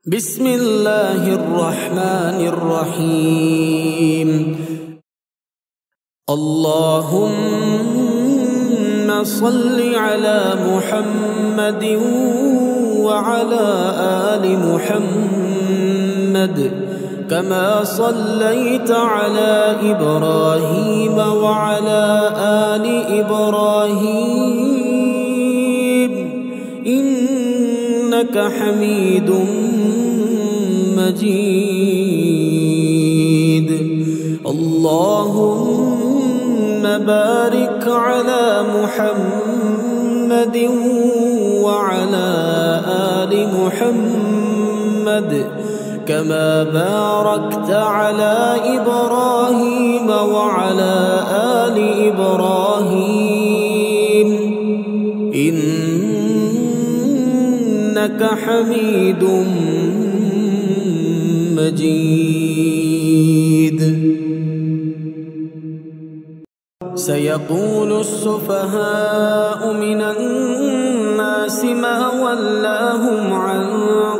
بسم الله الرحمن الرحيم. اللهم صل على محمد وعلى آل محمد كما صليت على إبراهيم وعلى آل إبراهيم إنك حميد مجيد. اللهم بارك على محمد وعلى آل محمد كما باركت على إبراهيم وعلى آل إبراهيم إنك حميد مجيد. سيقول السفهاء من الناس ما ولاهم عن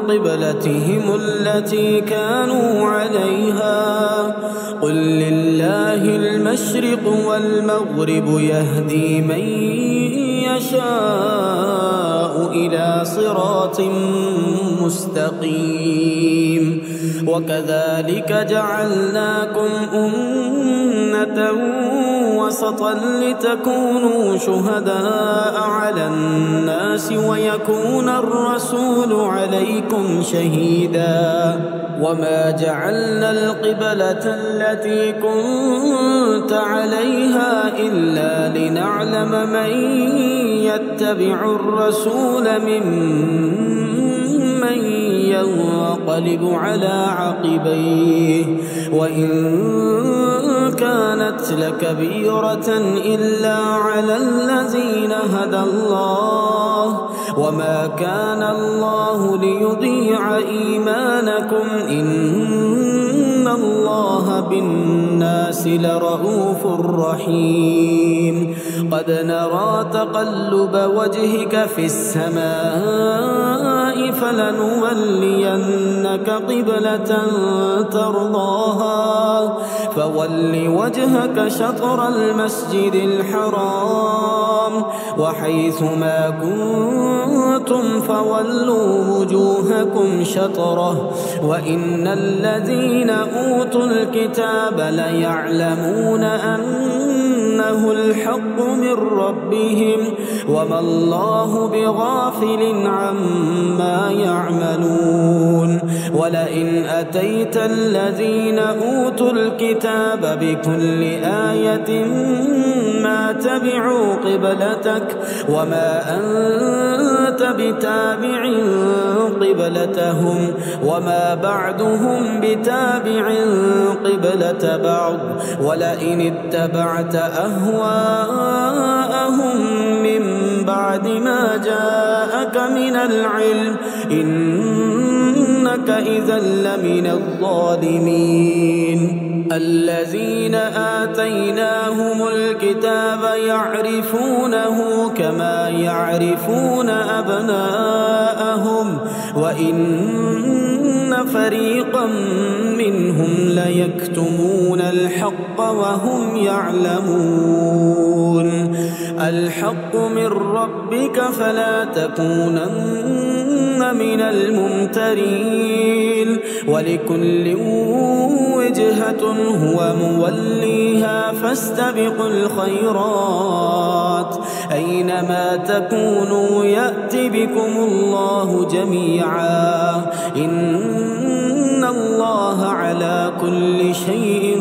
قبلتهم التي كانوا عليها قل لله المشرق والمغرب يهدي من يشاء إلى صراط مستقيم. وكذلك جعلناكم أمة وسطا لتكونوا شهداء على الناس ويكون الرسول عليكم شهيدا. وما جعلنا القبلة التي كنت عليها إلا لنعلم من يتبع الرسول ممن ينقلب على عقبيه وإن كانت لكبيرة إلا على الذين هدى الله وما كان الله ليضيع إيمانكم إن الله بالناس لرءوف رحيم. قد نرى تقلب وجهك في السماء فلنولينك قبلة ترضاها فول وجهك شطر المسجد الحرام وحيث ما كنتم فولوا وجوهكم شطره وإن الذين أوتوا الكتاب ليعلمون أنه الحق من ربهم وما الله بغافل عما يعملون. ولئن أتيت الذين أوتوا الكتاب بكل آية ما تبعوا قبلتك وما أنت بتابع قبلتهم وما بعدهم بتابع قبلة بعض ولئن اتبعت أهواءهم من بعد ما جاءك من العلم إنك إذا لمن الظالمين. الذين آتيناهم الكتاب يعرفونه كما يعرفون أبناءهم وإن فريقا منهم ليكتمون الحق وهم يعلمون. الحق من ربك فلا تكونن من الممترين ولكل وجهة هو موليها فاستبقوا الخيرات أينما تكونوا يأت بكم الله جميعا إن الله على كل شيء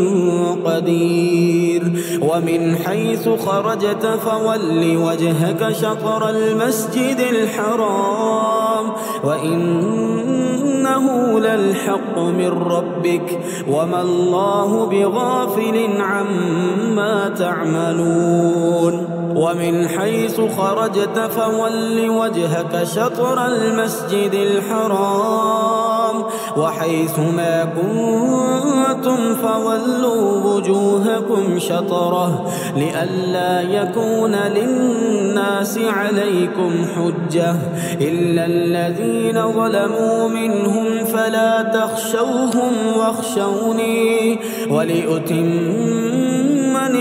قدير. ومن حيث خرجت فول وجهك شطر المسجد الحرام وإنه للحق من ربك وما الله بغافل عما تعملون. ومن حيث خرجت فول وجهك شطر المسجد الحرام وحيث ما كنتم فولوا وجوهكم شطره لئلا يكون للناس عليكم حجة إلا الذين ظلموا منهم فلا تخشوهم واخشوني ولأتم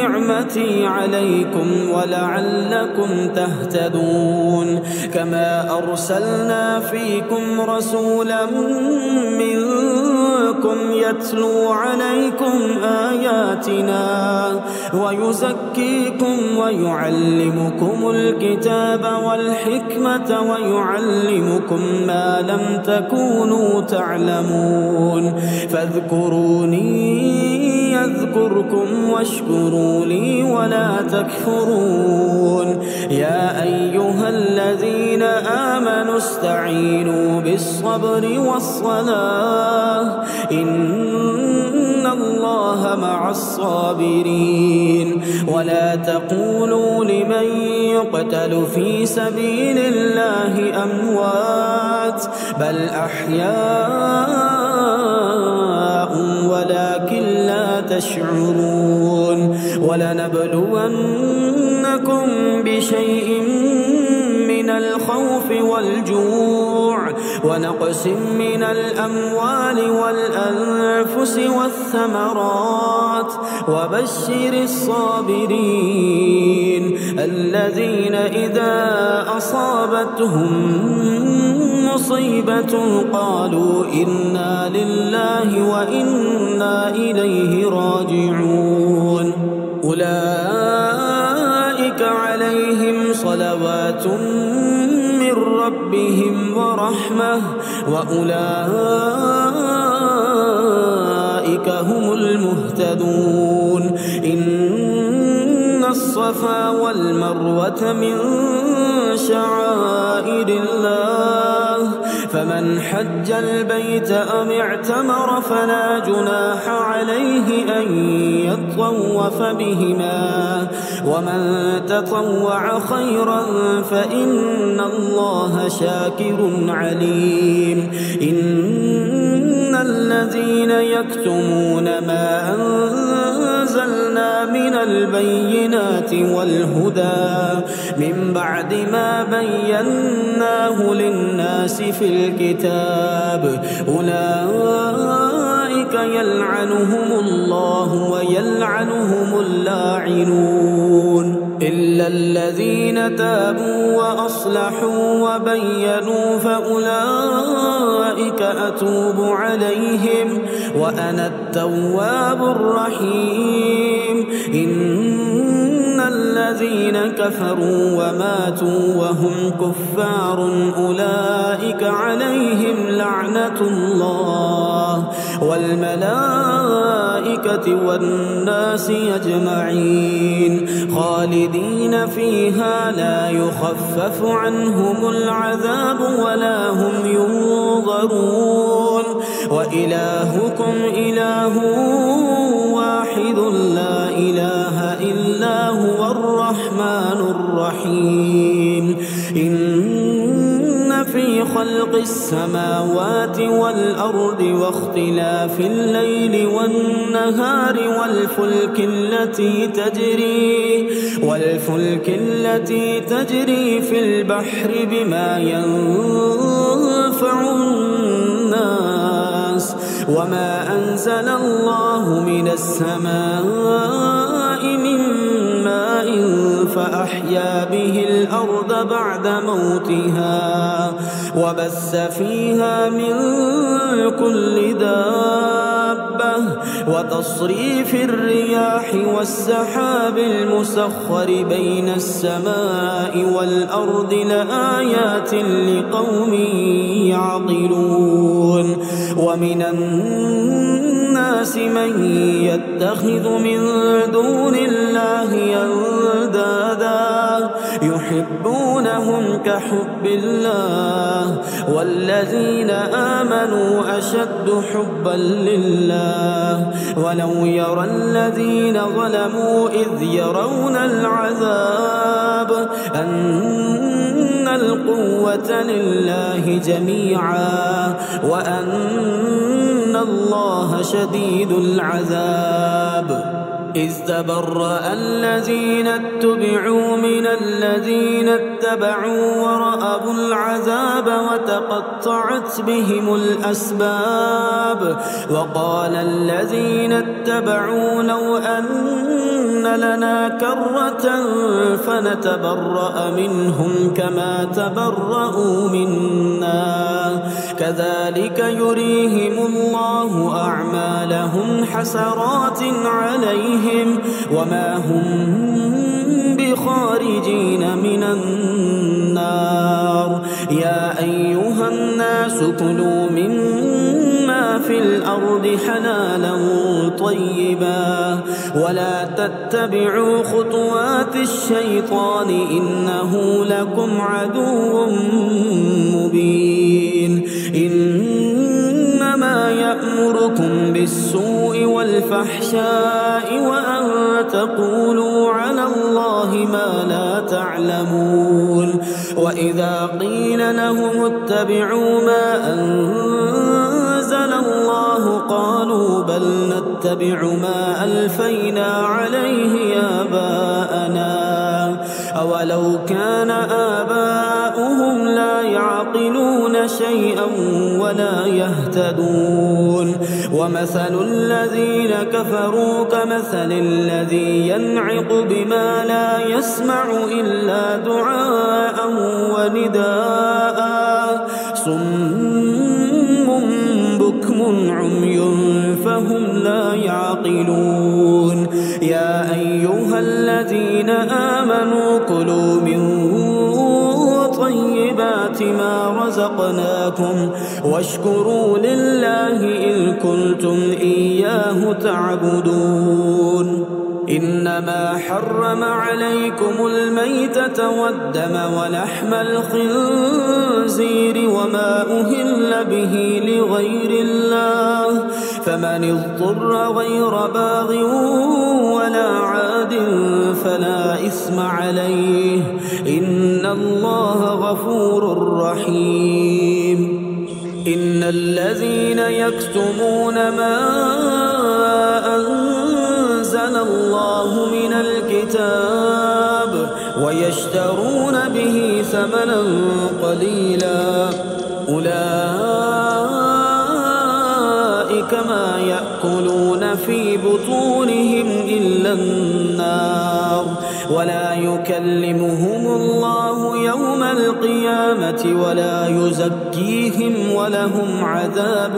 نعمتي عليكم ولعلكم تهتدون كما أرسلنا فيكم رسولا منكم يتلو عليكم آياتنا ويزكيكم ويعلمكم الكتاب والحكمة ويعلمكم ما لم تكونوا تعلمون فاذكروني يذكركم واشكروا لي ولا تكفرون يا أيها الذين آمنوا استعينوا بالصبر والصلاة إن الله مع الصابرين ولا تقولوا لمن يقتل في سبيل الله أموات بل أحياء ولكن لا تشعرون ولنبلونكم بشيء من الخوف والجوع ونقص من الأموال والأنفس والثمرات وبشر الصابرين الذين إذا أصابتهم مصيبة قالوا إنا لله وإنا إليه راجعون أولئك عليهم صلوات من ربهم ورحمة وأولئك هم المهتدون إن الصفا والمروة من شعائر الله فمن حج البيت أم اعتمر فلا جناح عليه أن يطوف بهما ومن تطوع خيرا فإن الله شاكر عليم إن الذين يكتمون ما أنزلنا من البينات والهدى من بعد ما بيناه للناس في الكتاب أولئك يلعنهم الله ويلعنهم اللاعنون إلا الذين تابوا وأصلحوا وبينوا فأولئك أتوب عليهم وأنا التواب الرحيم إن الذين كفروا وماتوا وهم كفار أولئك عليهم لعنة الله والملائكة والناس أجمعين خالدين فيها لا يخفف عنهم العذاب ولا هم ينظرون وإلهكم إله واحد لا إله إلا هو الرحمن الرحيم إن في خلق السماوات والأرض واختلاف الليل والنهار والفلك التي تجري في البحر بما ينفع الناس وما أنزل الله من السماء من ماء فأحيا به الأرض بعد موتها وبث فيها من كل دابة وتصريف الرياح والسحاب المسخر بين السماء والأرض لآيات لقوم يعقلون ومن الناس من يتخذ من دون الله أندادا يحبونهم كحب الله والذين آمنوا أشد حبا لله ولو يرى الذين ظلموا إذ يرون العذاب أن القوة لله جميعا وأن الله شديد العذاب إذ تبرأ الذين اتبعوا من الذين اتبعوا ورأوا العذاب وتقطعت بهم الأسباب وقال الذين اتبعوا لو أن لنا كرة فنتبرأ منهم كما تبرأوا منا كذلك يريهم الله أعمالهم حسرات عليهم وما هم بخارجين من النار يا أيها الناس كلوا مما في الأرض حلالا طيبا ولا تتبعوا خطوات الشيطان إنه لكم عدو مبين إنما يأمركم بالسوء والفحشاء وأن تقولوا على الله ما لا تعلمون وإذا قيل لهم اتبعوا ما أنزل الله قالوا بل نتبع ما ألفينا عليه آباءنا أولو كان آباؤهم لا يعقلون شيئا ولا يهتدون ومثل الذين كفروا كمثل الذي ينعق بما لا يسمع إلا دعاء ونداء صم بكم عمي فهم لا يعقلون يا أيها الذين آمنوا كلوا من طيبات ما رزقناكم واشكروا لله إن كنتم إياه تعبدون إنما حرم عليكم الميتة والدم ولحم الخنزير وما أهل به لغير الله فمن اضطر غير باغ ولا عاد فلا إثم عليه إن الله غفور رحيم إن الذين يكتمون ما أنزل الله من الكتاب ويشترون به ثمنا قليلا أولئك ما يأكلون في بطونهم إلا النار ولا يكلمهم الله يوم القيامة ولا يزكيهم ولهم عذاب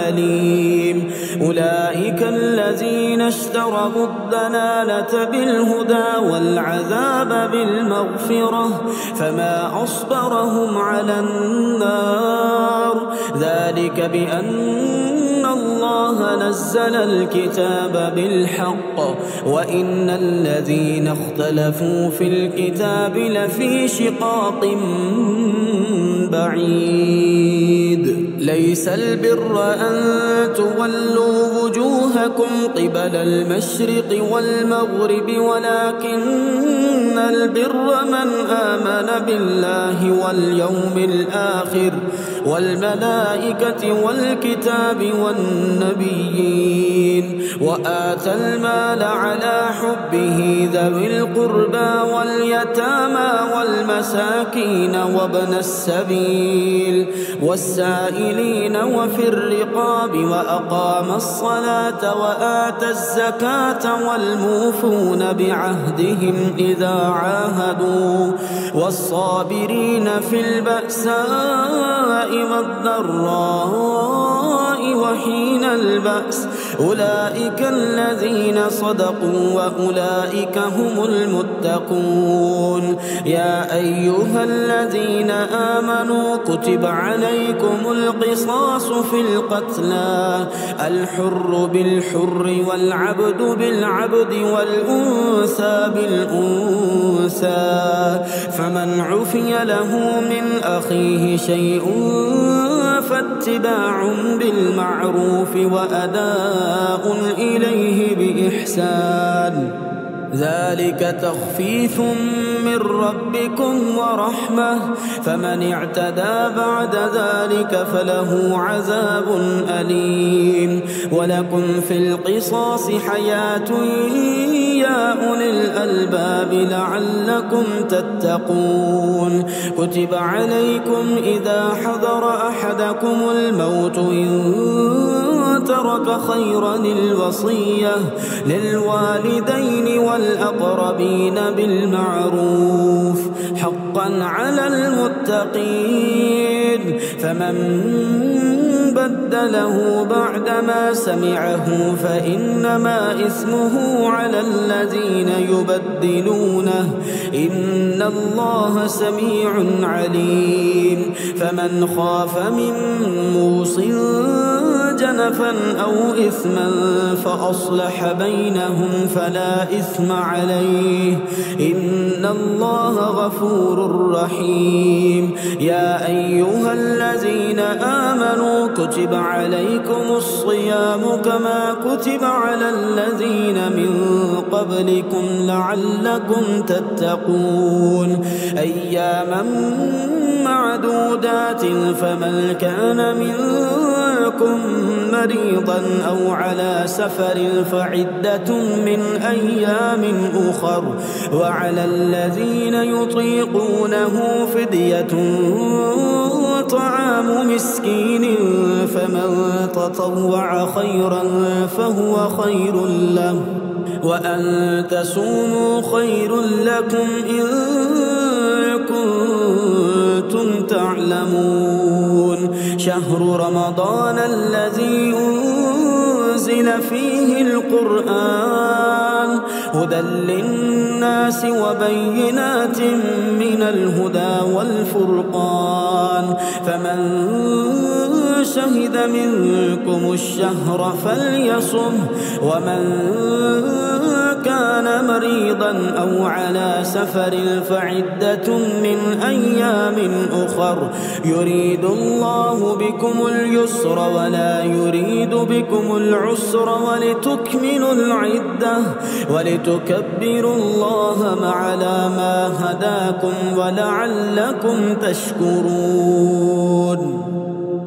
أليم أولئك الذين اشتروا الضلالة بالهدى والعذاب بالمغفرة فما أصبرهم على النار ذلك بأن الله نزل الكتاب بالحق وإن الذين اختلفوا في الكتاب لفي شقاق بعيد ليس البر أن تولوا وجوهكم قبل المشرق والمغرب ولكن البر من آمن بالله واليوم الآخر والملائكة والكتاب والنبيين وآتى المال على حبه ذوي القربى واليتامى والمساكين وابن السبيل والسائلين وفي الرقاب وأقام الصلاة وآتى الزكاة والموفون بعهدهم إذا عاهدوا والصابرين في البأساء والضراء وحين البأس أولئك الذين صدقوا وأولئك هم المتقون. يا أيها الذين آمنوا كتب عليكم القصاص في القتلى الحر بالحر والعبد بالعبد والأنثى بالأنثى فمن عفي له من أخيه شيء فاتباع بالمعروف وأداء إليه بإحسان ذلك تخفيف من ربكم ورحمة فمن اعتدى بعد ذلك فله عذاب أليم. ولكم في القصاص حياة يا أولي الألباب لعلكم تتقون. كتب عليكم إذا حضر أحدكم الموت إن ترك خيرا الوصية للوالدين والأقربين بالمعروف حقا على المتقين. فمن بدله بعدما سمعه فإنما إثمه على الذين يبدلونه إن الله سميع عليم. فمن خاف من موص جنفا أو إثما فأصلح بينهم فلا إثم عليه إن الله غفور رحيم. يا أيها الذين آمنوا كتب عليكم الصيام كما كتب على الذين من قبلكم لعلكم تتقون أياما معدودات فمن كان منكم مريضا أو على سفر فعدة من أيام أخر وعلى الذين يطيقونه فدية طعام مسكين فمن تطوع خيرا فهو خير له وأن تصوموا خير لكم إن كنتم تعلمون. شهر رمضان الذي أنزل فيه القرآن هدى للناس وبينات من الهدى والفرقان فمن شهد منكم الشهر فليصم ومن كان مريضا أو على سفر فعدة من أيام أخر يريد الله بكم اليسر ولا يريد بكم العسر ولتكملوا العدة ولتكبروا الله على ما هداكم ولعلكم تشكرون.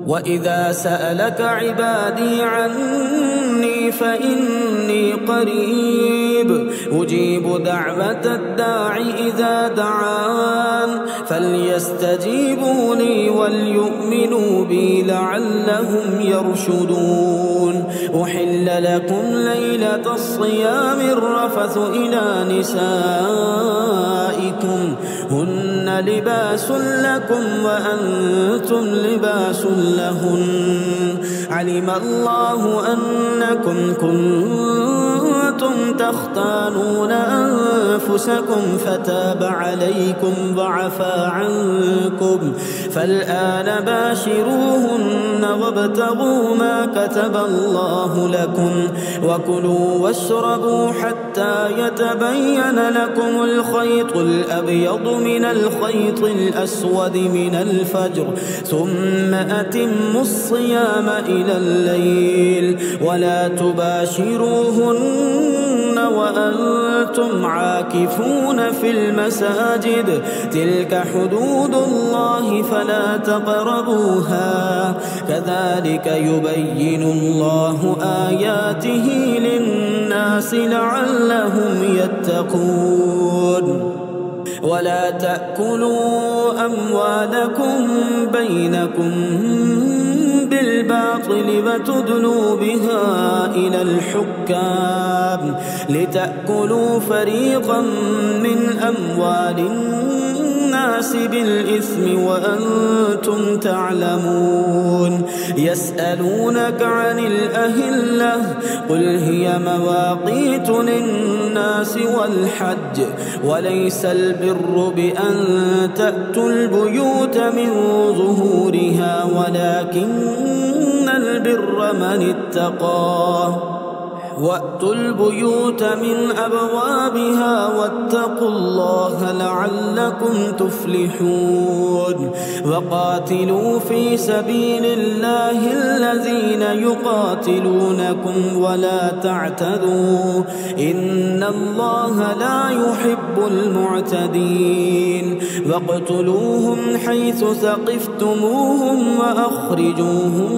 وإذا سألك عبادي عني فإني قريب أجيب دعوة الداع إذا دعان فليستجيبوا لي وليؤمنوا بي لعلهم يرشدون. أحل لكم ليلة الصيام الرفث إلى نسائكم هن لباس لكم وأنتم لباس لهن علم الله أنكم كنتم تختانون أنفسكم فتاب عليكم وعفى عنكم فالآن باشروهن وابتغوا ما كتب الله لكم وكلوا واشربوا حتى يتبين لكم الخيط الأبيض من الخيط الأسود من الفجر ثم أتموا الصيام إلى الليل ولا تباشروهن وأنتم عاكفون في المساجد تلك حدود الله فلا تقربوها كذلك يبين الله آياته للناس لعلهم يتقون. ولا تأكلوا أموالكم بينكم بالباطل وتدلوا بها إلى الحكام لتأكلوا فريقا من أموال الناس بالإثم وأنتم تعلمون يسألونك عن الأهلة قل هي مواقيت للناس والحج وليس البر بأن تأتوا البيوت من ظهورها ولكن البر من اتقى وأتوا البيوت من أبوابها واتقوا الله لعلكم تفلحون وقاتلوا في سبيل الله الذين يقاتلونكم ولا تعتدوا إن الله لا يحب المعتدين واقتلوهم حيث ثقفتموهم وأخرجوهم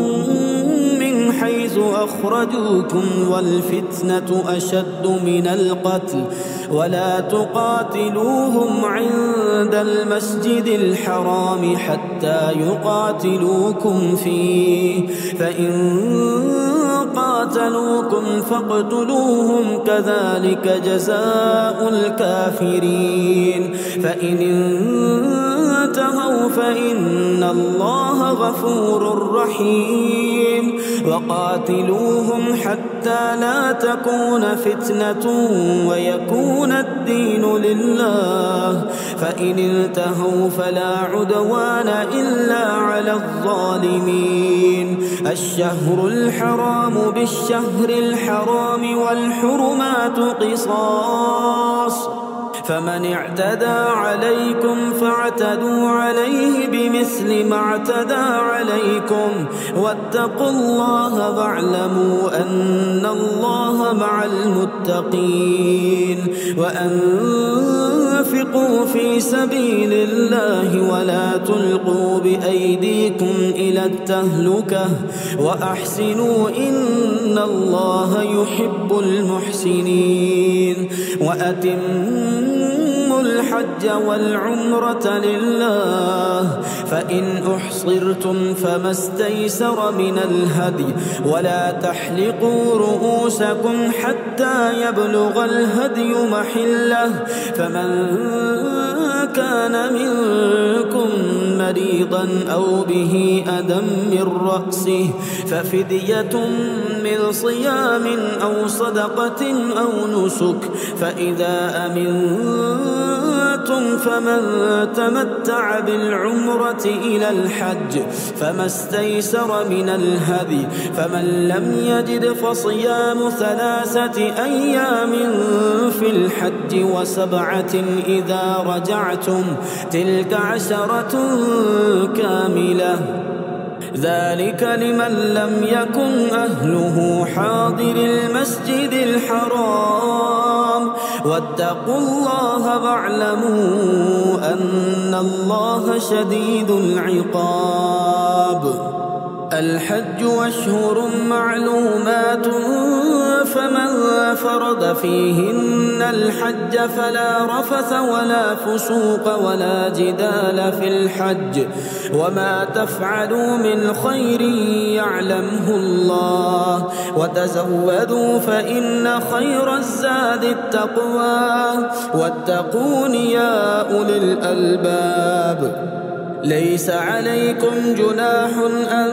من حيث أخرجوكم والفتنة أشد من القتل ولا تقاتلوهم عند المسجد الحرام حتى يقاتلوكم فيه فإن قاتلوكم فاقتلوهم كذلك جزاء الكافرين فإن انتهوا فإن الله غفور رحيم وقاتلوهم حتى لا تكون فتنة ويكون الدين لله فإن انتهوا فلا عدوان إلا على الظالمين الشهر الحرام بالشهر الحرام والحرمات قصاص فمن اعتدى عليكم فاعتدوا عليه بمثل ما اعتدى عليكم واتقوا الله واعلموا أن الله مع المتقين وأنفقوا في سبيل الله ولا تلقوا بأيديكم إلى التهلكة وأحسنوا إن الله يحب المحسنين وأتموا الحج والعمرة لله فإن أحصرتم فما استيسر من الهدي ولا تحلقوا رؤوسكم حتى يبلغ الهدي محله فمن كان منكم مريضا أو به أذى من رأسه ففدية من صيام أو صدقة أو نسك فإذا أمنتم فمن تمتع بالعمرة إلى الحج فما استيسر من الهدي فمن لم يجد فصيام 3 أيام في الحج و7 إذا رجعتم تلك 10 كاملة ذلك لمن لم يكن أهله حاضر المسجد الحرام واتقوا الله واعلموا أن الله شديد العقاب الحج أشهر معلومات فمن فرض فيهن الحج فلا رفث ولا فسوق ولا جدال في الحج وما تفعلوا من خير يعلمه الله وتزودوا فإن خير الزاد التقوى واتقون يا أولي الألباب ليس عليكم جناح أن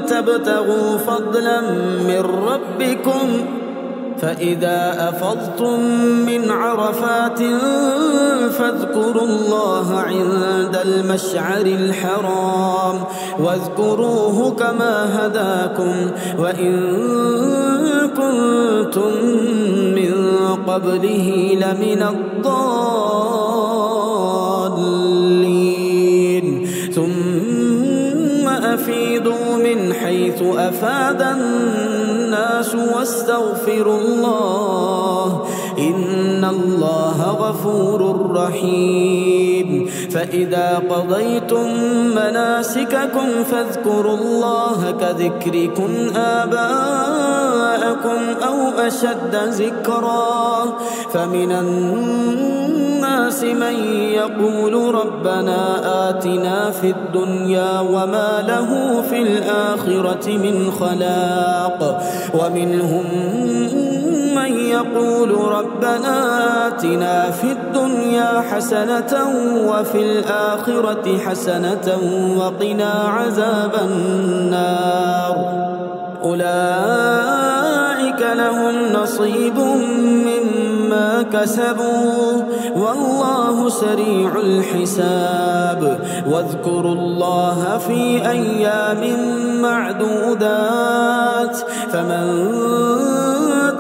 تبتغوا فضلا من ربكم فإذا أفضتم من عرفات فاذكروا الله عند المشعر الحرام واذكروه كما هداكم وإن كنتم من قبله لمن الضالين ثم أفيضوا من حيث أفاد الناس واستغفروا الله إن الله غفور رحيم فإذا قضيتم مناسككم فاذكروا الله كذكركم آباءكم أو أشد ذكرا فمن الناس من يقول ربنا آتنا في الدنيا وما له في الآخرة من خلاق ومنهم من يقول ربنا آتنا في الدنيا حسنة وفي الآخرة حسنة وقنا عذاب النار أولئك لهم نصيب مما كسبوا والله سريع الحساب واذكروا الله في أيام معدودات فمن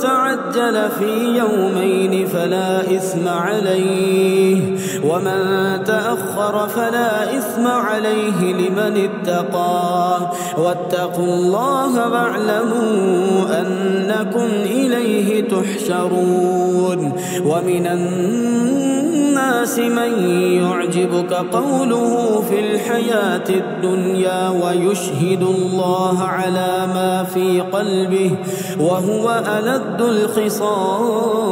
تعجل في يومين فلا إثم عليه ومن تأخر فلا إثم عليه لمن اتقى واتقوا الله واعلموا أنكم إليه تحشرون ومن الناس من يعجبك قوله في الحياة الدنيا ويشهد الله على ما في قلبه وهو ألد الخصام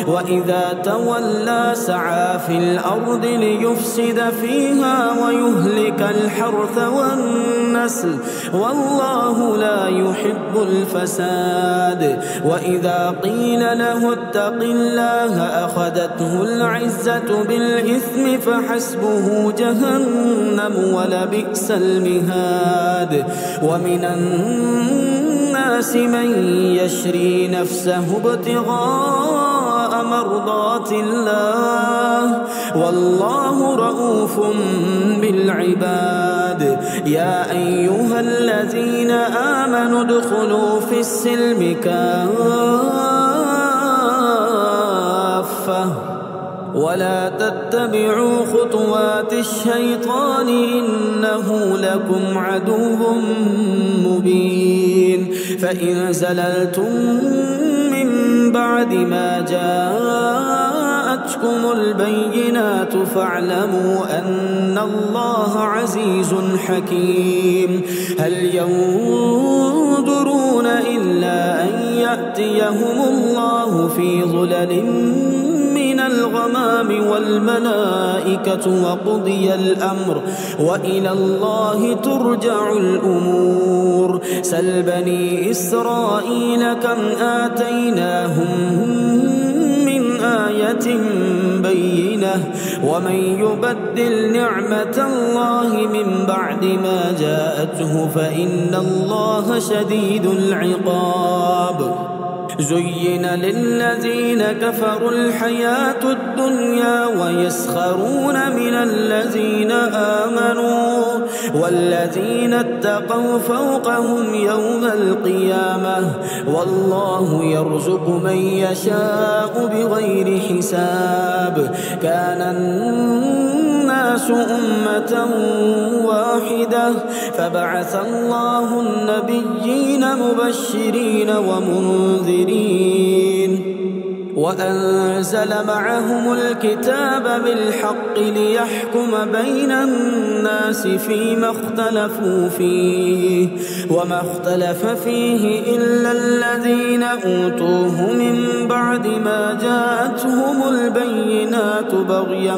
وإذا تولى سعى في الأرض ليفسد فيها ويهلك الحرث والنسل والله لا يحب الفساد وإذا قيل له اتق الله أخذته العزة بالإثم فحسبه جهنم ولبئس المهاد ومن الناس من يشري نفسه ابتغاء مرضات الله والله رؤوف بالعباد يا أيها الذين آمنوا ادخلوا في السلم كافة ولا تتبعوا خطوات الشيطان إنه لكم عدو مبين فإن زللتم من بعد ما جاءتكم البينات فاعلموا أن الله عزيز حكيم هل ينظرون إلا أن يأتيهم الله في ظلل من الغمام والملائكة وقضي الأمر وإلى الله ترجع الأمور سل بني إسرائيل كم آتيناهم من آية بينة ومن يبدل نعمة الله من بعد ما جاءته فإن الله شديد العقاب زين للذين كفروا الحياة الدنيا ويسخرون من الذين آمنوا والذين اتقوا فوقهم يوم القيامة والله يرزق من يشاء بغير حساب كان الناس أمة واحدة فبعث الله النبيين مبشرين ومنذرين وأنزل معهم الكتاب بالحق ليحكم بين الناس فيما اختلفوا فيه وما اختلف فيه إلا الذين أوتوه من بعد ما جاءتهم البينات بغيا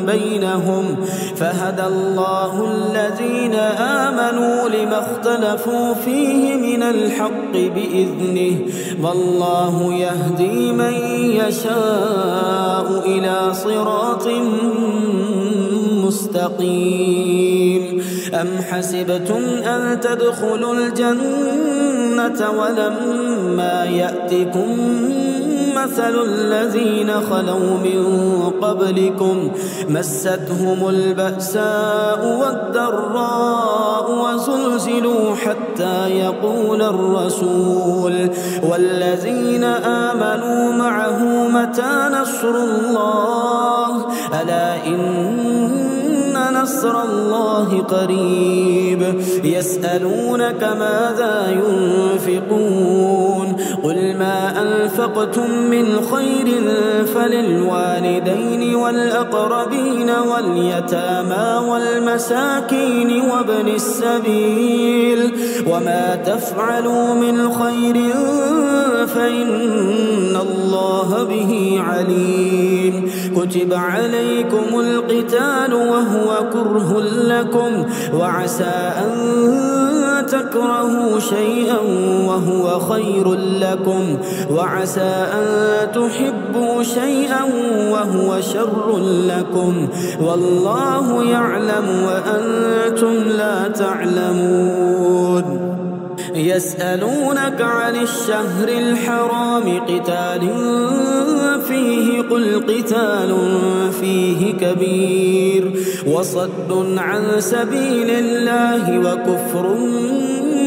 بينهم فهدى الله الذين آمنوا لما اختلفوا فيه من الحق بإذنه والله يهدي من يشاء إلى صراط مستقيم أم حسبتم أن تدخلوا الجنة ولما يأتكم مثل الذين خلوا من قبلكم مستهم البأساء والضراء وزلزلوا حتى يقول الرسول والذين آمنوا معه متى نصر الله ألا إن نصر الله قريب يسألونك ماذا ينفقون قل ما أنفقتم من خير فللوالدين والأقربين واليتامى والمساكين وابن السبيل وما تفعلوا من خير فإن الله به عليم كتب عليكم القتال وهو كره لكم وعسى أن تكرهوا تكرهوا شيئا وهو خير لكم وعسى أن تحبوا شيئا وهو شر لكم والله يعلم وأنتم لا تعلمون. يسألونك عن الشهر الحرام قتال فيه قل قتال فيه كبير وصد عن سبيل الله وكفر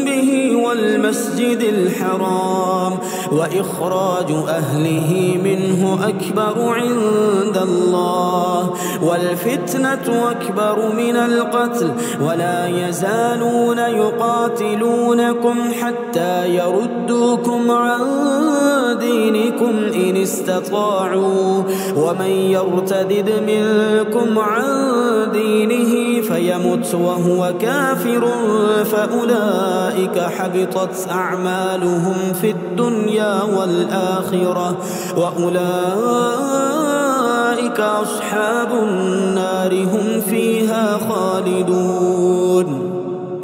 به والمسجد الحرام وإخراج أهله منه أكبر عند الله والفتنة أكبر من القتل ولا يزالون يقاتلونكم حتى يردوكم عن دينكم إن استطاعوا ومن يرتدد منكم عن دينه فيمت وهو كافر فأولئك حبطت أعمالهم في الدنيا والآخرة وأولئك أصحاب النار هم فيها خالدون.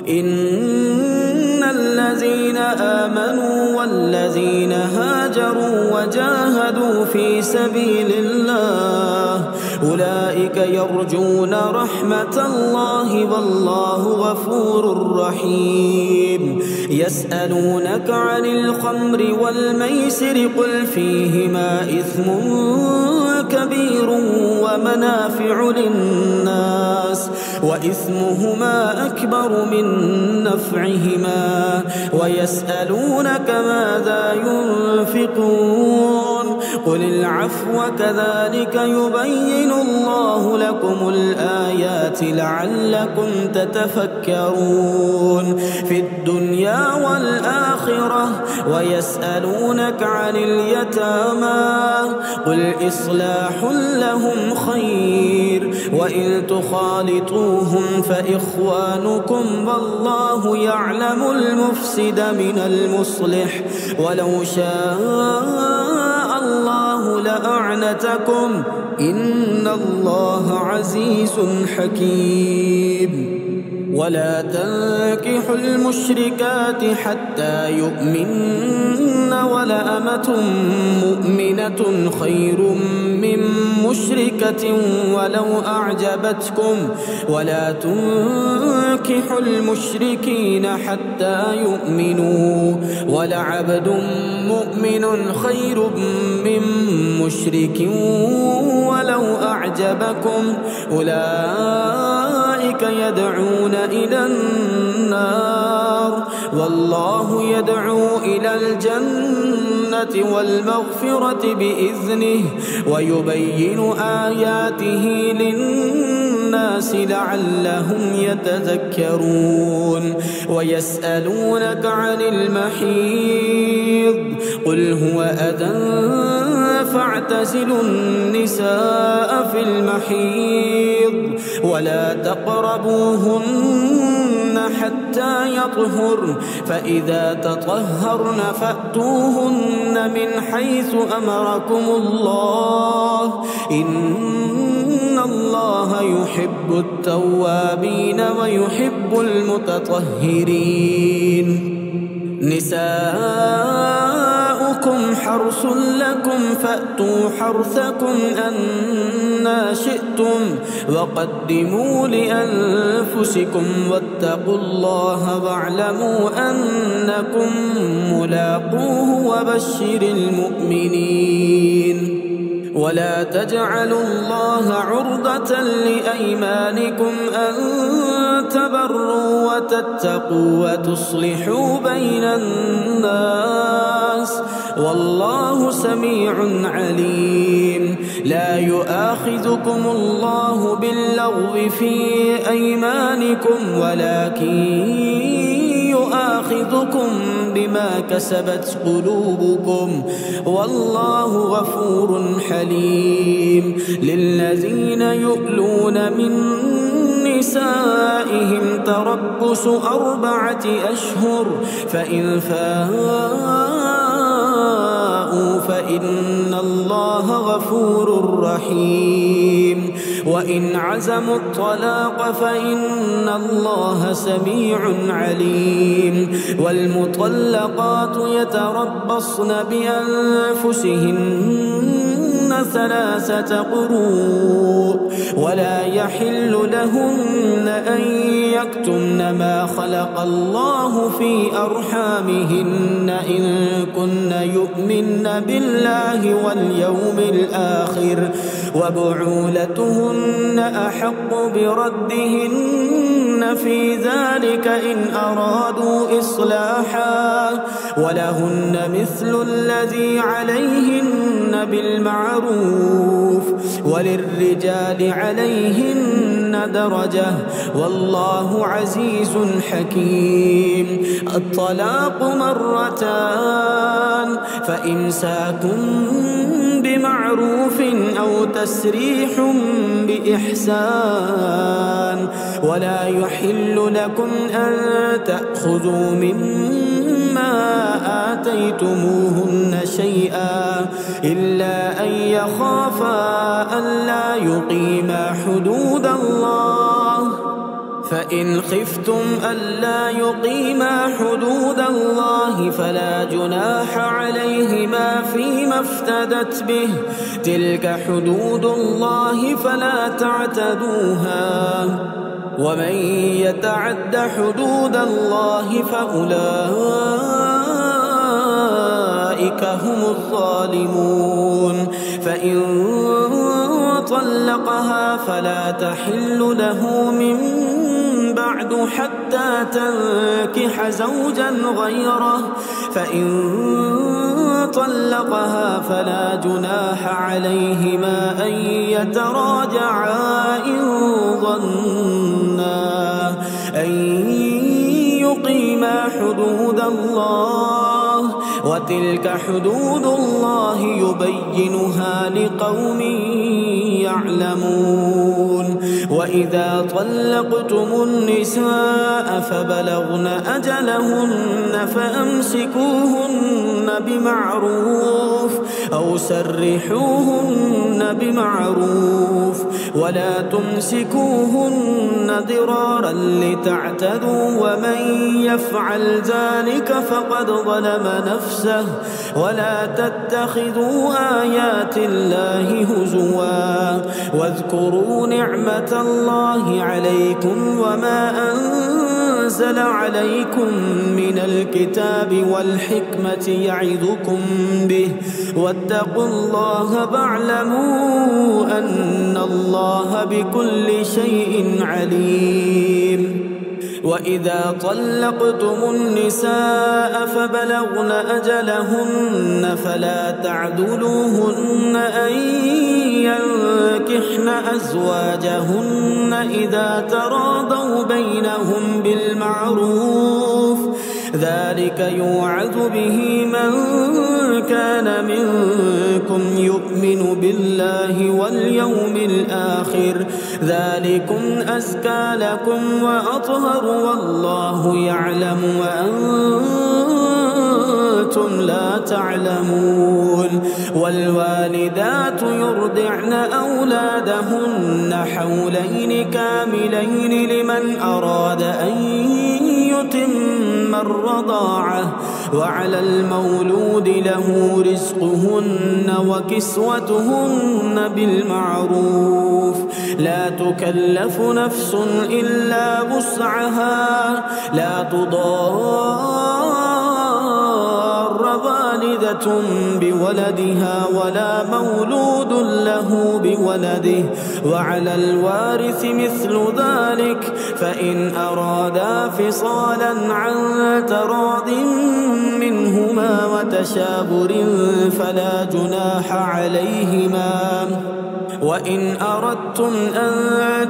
إن الذين آمنوا والذين هاجروا وجاهدوا في سبيل الله أولئك يرجون رحمة الله والله غفور رحيم. يسألونك عن الخمر والميسر قل فيهما إثم كبير ومنافع للناس وإثمهما أكبر من نفعهما ويسألونك ماذا ينفقون قل العفو كذلك يبين الله لكم الآيات لعلكم تتفكرون في الدنيا والآخرة. ويسألونك عن اليتامى قل إصلاح لهم خير وإن تخالطوهم فإخوانكم والله يعلم المفسد من المصلح ولو شاء الله لأعنتكم إن الله عزيز حكيم. ولا تنكحوا المشركات حتى يؤمن ولأمة مؤمنة خير من مشركة ولو أعجبتكم ولا تنكحوا المشركين حتى يؤمنوا ولعبد مؤمن خير من مشرك ولو أعجبكم أولئك يدعون إلى النار والله يدعو إلى الجنة والمغفرة بإذنه ويبين آياته للناس لعلهم يتذكرون. ويسألونك عن المحيض قل هو أذى فاعتزلوا النساء في المحيض ولا تقربوهن حتى يطهرن فإذا تطهرن فأتوهن من حيث أمركم الله إن الله يحب التوابين ويحب المتطهرين. نساؤكم حرث لكم فأتوا حرثكم أنى شئتم وقدموا لأنفسكم واتقوا الله واعلموا أنكم ملاقوه وبشر المؤمنين. ولا تجعلوا الله عرضة لأيمانكم أن تبروا وتتقوا وتصلحوا بين الناس والله سميع عليم. لا يؤاخذكم الله باللغو في أيمانكم ولكن يؤاخذكم بما كسبت قلوبكم والله غفور حليم. للذين يؤلون من نسائهم تربص 4 أشهر فإن فاءوا فإن الله غفور رحيم. وإن عزموا الطلاق فإن الله سميع عليم والمطلقات يتربصن بأنفسهن 3 قروء ولا يحل لهن أن يكتمن ما خلق الله في أرحامهن إن كن يؤمن بالله واليوم الآخر وبعولتهن أحق بردهن في ذلك إن أرادوا إصلاحا ولهن مثل الذي عليهن بالمعروف وللرجال عليهن درجة والله عزيز حكيم. الطلاق 2 فإمساك بمعروف أو تسريح بإحسان ولا يحل لكم أن تأخذوا مما آتيتموهن شيئا إلا أن يخافا ألا يقيما حدود الله فإن خفتم ألا يقيما حدود الله فلا جناح عليهما فيما افتدت به تلك حدود الله فلا تعتدوها ومن يتعد حدود الله فأولئك هم الظالمون. فإن طلقها فلا تحل له من بعد حتى تنكح زوجا غيره فإن طلقها فلا جناح عليهما أن يتراجعا إن ظنا أن يقيما حدود الله وتلك حدود الله يبينها لقوم يعلمون. وإذا طلقتم النساء فبلغن أجلهن فأمسكوهن بمعروف أو سرحوهن بمعروف ولا تمسكوهن ضرارا لتعتدوا ومن يفعل ذلك فقد ظلم نفسه ولا تتخذوا آيات الله هزوا واذكروا نعمة الله عليكم وما أنزل عليكم من الكتاب والحكمة يعظكم به واتقوا الله واعلموا أن الله بكل شيء عليم. وإذا طلقتم النساء فبلغن أجلهن فلا تعدلوهن أن ينكحن أزواجهن إذا تراضوا بينهم بالمعروف ذلك يوعظ به من كان منكم يؤمن بالله واليوم الآخر ذلكم أزكى لكم وأطهر والله يعلم وأنتم لا تعلمون. والوالدات يرضعن أولادهن حولين كاملين لمن أراد أن يتم الرضاعة وعلى المولود له رزقهن وكسوتهن بالمعروف لا تكلف نفس إلا وسعها لا تضار والدة بولدها ولا مولود له بولده وعلى الوارث مثل ذلك فإن أرادا فصالا عن تراض منهما وتشاور فلا جناح عليهما. وإن أردتم أن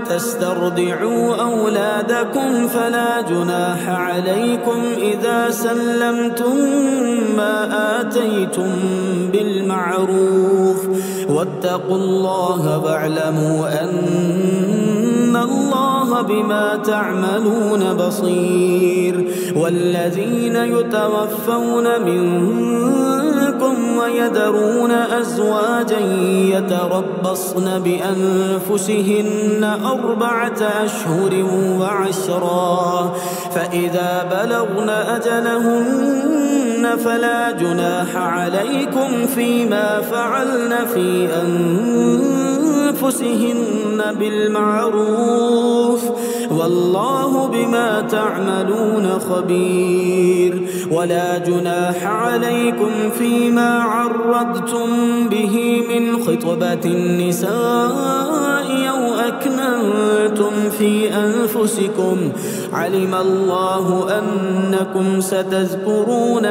تسترضعوا أولادكم فلا جناح عليكم إذا سلمتم ما آتيتم بالمعروف واتقوا الله واعلموا أن الله بما تعملون بصير. والذين يتوفون منكم منكم ويذرون أزواجا يتربصن بأنفسهن 4 أشهر وعشرا فإذا بلغن أجلهن فلا جناح عليكم فيما فعلن في أنفسهن بالمعروف والله بما تعملون خبير ولا جناح عليكم فيما عرضتم به من خطبة النساء أو أكننتم في أنفسكم علم الله أنكم ستذكرونهن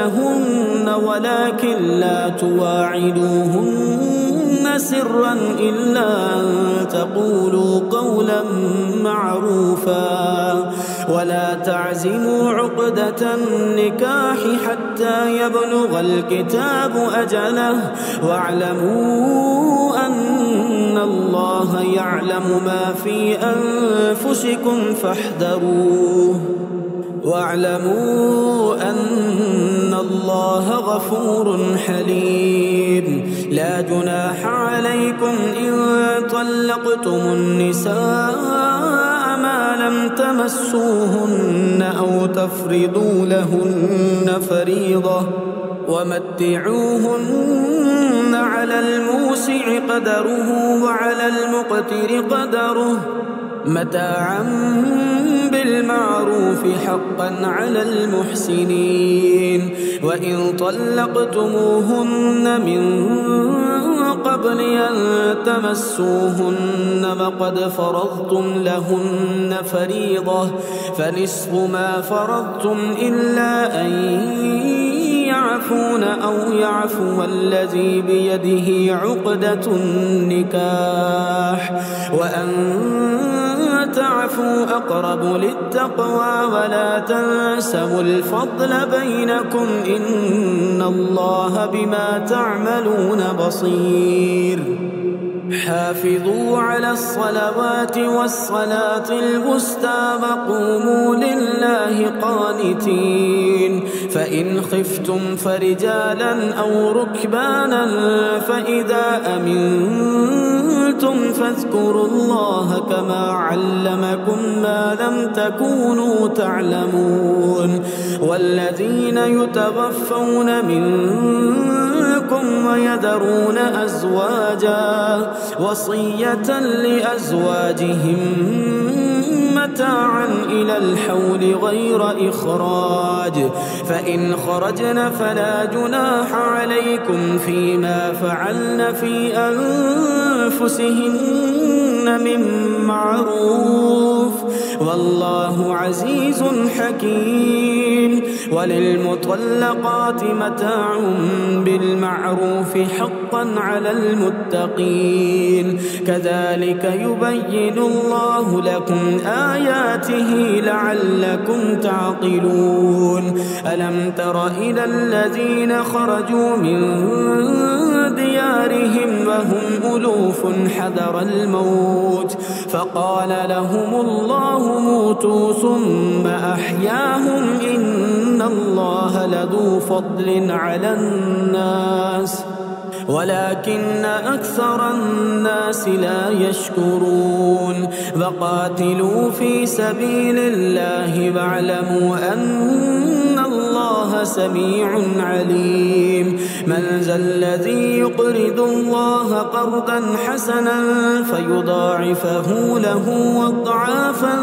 ولكن لا تواعدوهن سرا إلا أن تقولوا قولا معروفا ولا تعزموا عقدة النكاح حتى يبلغ الكتاب أجله واعلموا أن الله يعلم ما في أنفسكم فاحذروه واعلموا أن الله غفور حليم لا جناح عليكم إن طلقتم النساء ما لم تمسوهن أو تفرضوا لهن فريضة ومتعوهن على الموسع قدره وعلى المقتر قدره متاعا بالمعروف حقا على المحسنين وإن طلقتموهن من قبل أن تمسوهن وقد فرضتم لهن فريضة فنصف ما فرضتم إلا أن يعفون أو يعفو الذي بيده عقدة النكاح وأن تعفوا أقرب للتقوى ولا تنسوا الفضل بينكم إن الله بما تعملون بصير حافظوا على الصلوات والصلاة الوسطى وقوموا لله قانتين فإن خفتم فرجالا أو ركبانا فإذا أمنتم فاذكروا الله كما علمكم ما لم تكونوا تعلمون والذين يتوفون منكم ويذرون أزواجا وصية لأزواجهم متاعا إلى الحول غير إخراج فإن خرجن فلا جناح عليكم فيما فعلن في أنفسهن من معروف والله عزيز حكيم وللمطلقات متاع بالمعروف حقا على المتقين كذلك يبين الله لكم آياته لعلكم تعقلون ألم تر إلى الذين خرجوا من ديارهم وهم ألوف حذر الموت فقال لهم الله موتوا ثم أحياهم إن الله لذو فضل على الناس ولكن أكثر الناس لا يشكرون وقاتلوا في سبيل الله واعلموا أن الله سميع عليم من ذا الذي يقرض الله قرضا حسنا فيضاعفه له أضعافا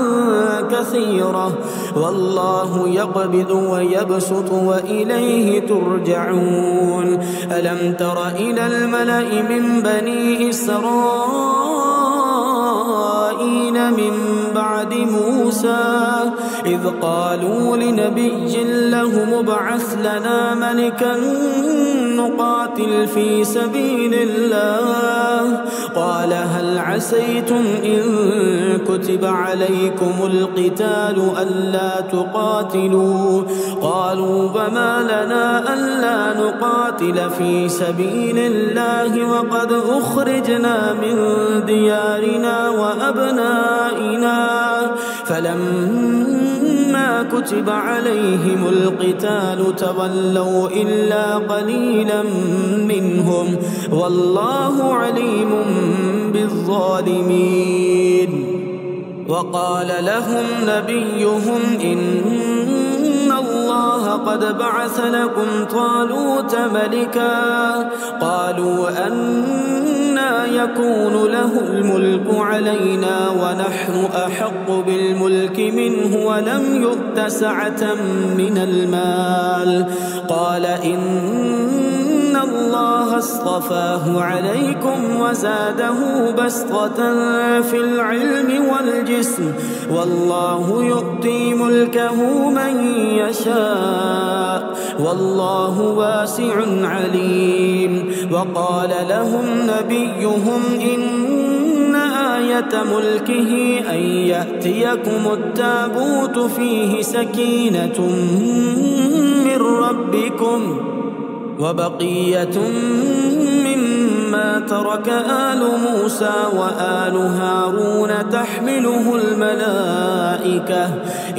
كثيرة والله يقبض ويبسط وإليه ترجعون ألم تر إلى الملأ من بني إسرائيل من بعد موسى إذ قالوا لنبي له ابعث لنا ملكا نقاتل في سبيل الله قال هل عسيتم إن كتب عليكم القتال ألا تقاتلوا قالوا وما لنا ألا نقاتل في سبيل الله وقد أخرجنا من ديارنا وأبنائنا فلما فلما كتب عليهم القتال تولوا إلا قليلا منهم والله عليم بالظالمين. وقال لهم نبيهم إن الله قد بعث لكم طالوت ملكا قالوا أنى يكون له الملك علينا ونحن أحق بالملك منه ولم يؤت سعة من المال قال إن الله اصطفاه عليكم وزاده بسطة في العلم والجسم والله يؤتي ملكه من يشاء والله واسع عليم. وقال لهم نبيهم إن آية ملكه أن يأتيكم التابوت فيه سكينة من ربكم وبقية مما ترك آل موسى وآل هارون تحمله الملائكة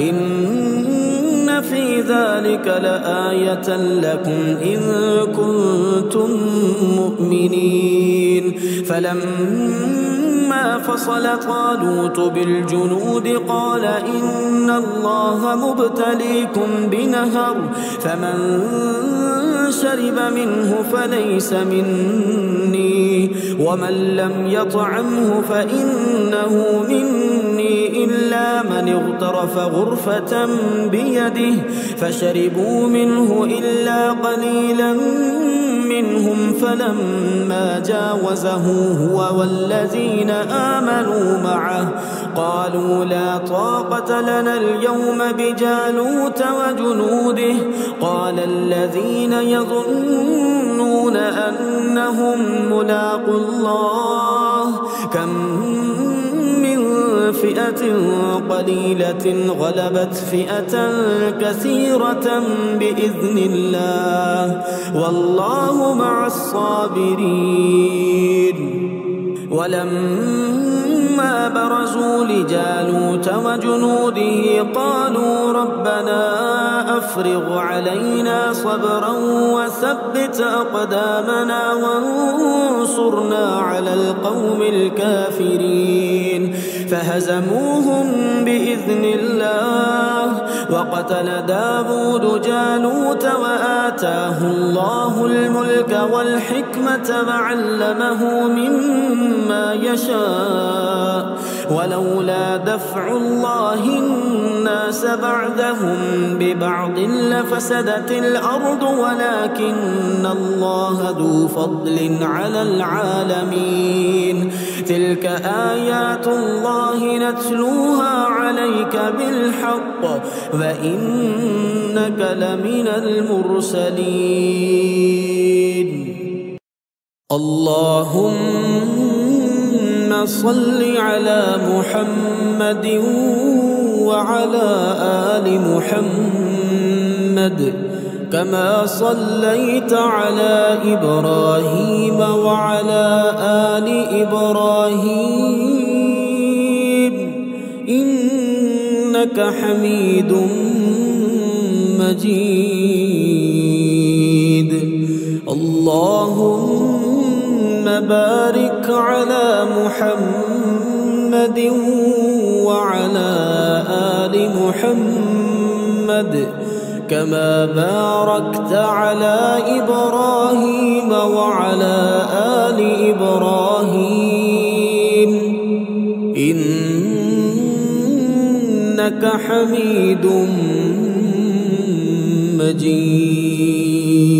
إن في ذلك لآية لكم إن كنتم مؤمنين. فلما فصل طالوت بالجنود قال إن الله مبتليكم بنهر فمن شرب منه فليس مني ومن لم يطعمه فإنه مني إلا من اغترف غرفة بيده فشربوا منه إلا قليلا منهم فلما جاوزه هو والذين آمنوا معه قالوا لا طاقة لنا اليوم بجالوت وجنوده قال الذين يظنون أنهم ملاقو الله كم من فئة قليلة غلبت فئة كثيرة بإذن الله والله مع الصابرين. ولما برزوا لجالوت وجنوده قالوا ربنا أفرغ علينا صبرا وثبت أقدامنا وانصرنا على القوم الكافرين فهزموهم بإذن الله وقتل داود جالوت وآتاه الله الملك والحكمة وعلمه مما يشاء ولولا دفع الله الناس بعدهم ببعض لفسدت الأرض ولكن الله ذو فضل على العالمين. تلك آيات الله نتلوها عليك بالحق وإنك لمن المرسلين. اللهم صل على محمد وعلى آل محمد كما صليت على إبراهيم وعلى آل إبراهيم إنك حميد مجيد. اللهم بارك على محمد وعلى آل محمد كما باركت على إبراهيم وعلى آل إبراهيم إنك حميد مجيد.